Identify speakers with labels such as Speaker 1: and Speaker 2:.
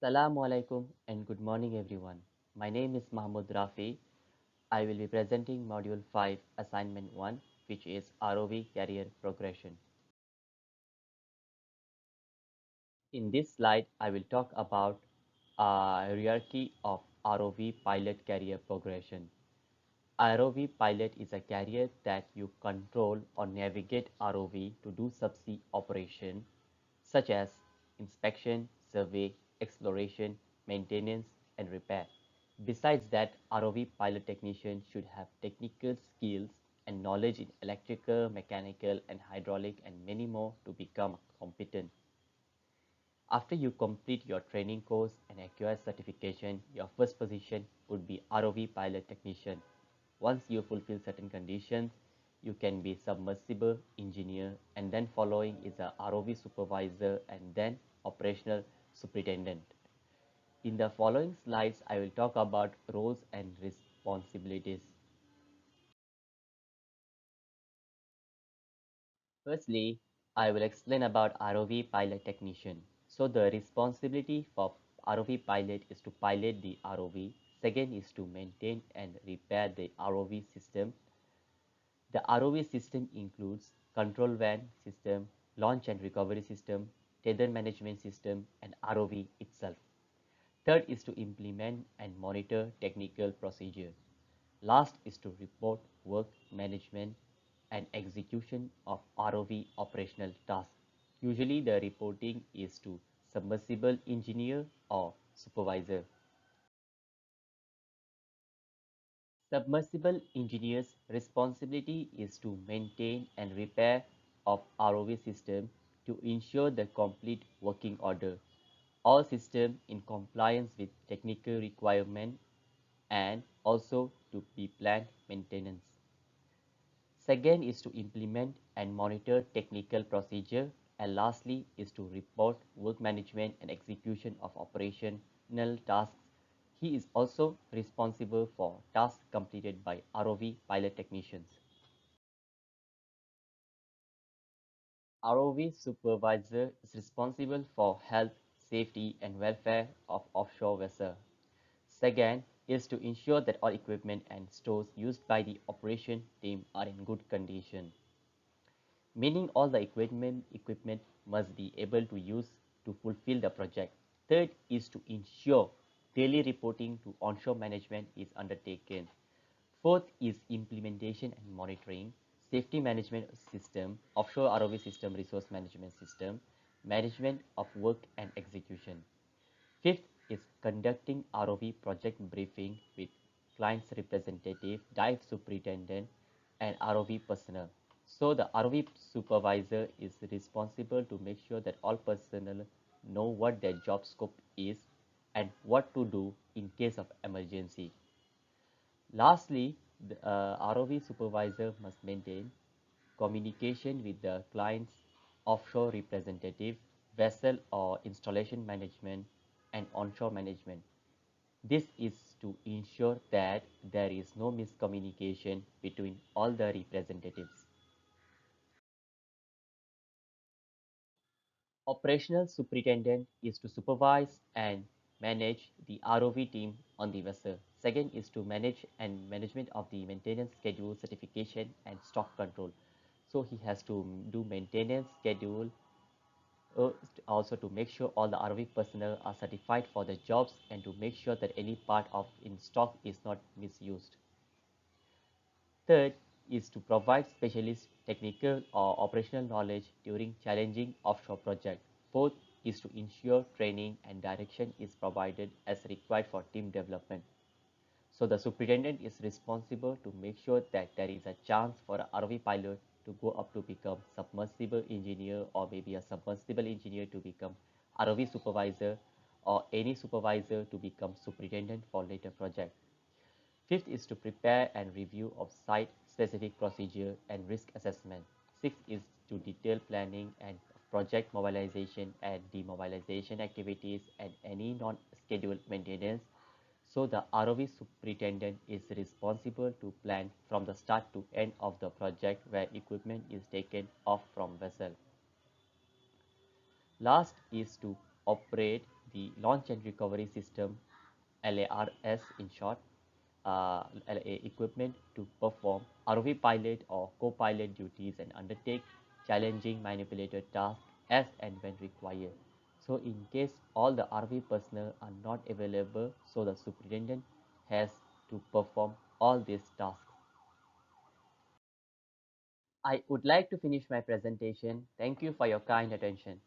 Speaker 1: Assalamu alaikum and good morning everyone. My name is Mahmoud Rafi. I will be presenting Module 5 Assignment 1 which is ROV Career Progression. In this slide, I will talk about a hierarchy of ROV Pilot Career Progression. ROV Pilot is a career that you control or navigate ROV to do subsea operation such as inspection, survey, exploration, maintenance, and repair. Besides that, ROV pilot technician should have technical skills and knowledge in electrical, mechanical, and hydraulic, and many more to become competent. After you complete your training course and acquire certification, your first position would be ROV pilot technician. Once you fulfill certain conditions, you can be submersible engineer, and then following is a ROV supervisor and then operational superintendent. In the following slides, I will talk about roles and responsibilities. Firstly, I will explain about ROV pilot technician. So the responsibility for ROV pilot is to pilot the ROV. Second is to maintain and repair the ROV system. The ROV system includes control van system, launch and recovery system, tether management system, and ROV itself. Third is to implement and monitor technical procedure. Last is to report work management and execution of ROV operational tasks. Usually the reporting is to submersible engineer or supervisor. Submersible engineer's responsibility is to maintain and repair of ROV system to ensure the complete working order. All system in compliance with technical requirement and also to be planned maintenance. Second is to implement and monitor technical procedure, and lastly is to report work management and execution of operational tasks. He is also responsible for tasks completed by ROV pilot technicians. ROV supervisor is responsible for health, safety, and welfare of offshore vessel. Second is to ensure that all equipment and stores used by the operation team are in good condition, meaning all the equipment must be able to use to fulfill the project. Third is to ensure daily reporting to onshore management is undertaken. Fourth is implementation and monitoring, safety management system, offshore ROV system, resource management system, management of work and execution. Fifth is conducting ROV project briefing with client's representative, dive superintendent, and ROV personnel. So the ROV supervisor is responsible to make sure that all personnel know what their job scope is and what to do in case of emergency. Lastly, the ROV supervisor must maintain communication with the client's offshore representative, vessel or installation management, and onshore management. This is to ensure that there is no miscommunication between all the representatives. Operational superintendent is to supervise and manage the ROV team on the vessel. Second is to manage and management of the maintenance schedule, certification, and stock control. So he has to do maintenance schedule, also to make sure all the ROV personnel are certified for the jobs and to make sure that any part of in stock is not misused. Third is to provide specialist technical or operational knowledge during challenging offshore projects. Fourth is to ensure training and direction is provided as required for team development. So the superintendent is responsible to make sure that there is a chance for a ROV pilot to go up to become submersible engineer, or maybe a submersible engineer to become ROV supervisor, or any supervisor to become superintendent for later project. Fifth is to prepare and review of site-specific procedure and risk assessment. Sixth is to detail planning and project mobilization and demobilization activities and any non-scheduled maintenance. So the ROV superintendent is responsible to plan from the start to end of the project where equipment is taken off from vessel. Last is to operate the launch and recovery system, LARS in short, LA equipment to perform ROV pilot or co-pilot duties and undertake challenging manipulator tasks as and when required. So in case all the RV personnel are not available, so the superintendent has to perform all these tasks. I would like to finish my presentation. Thank you for your kind attention.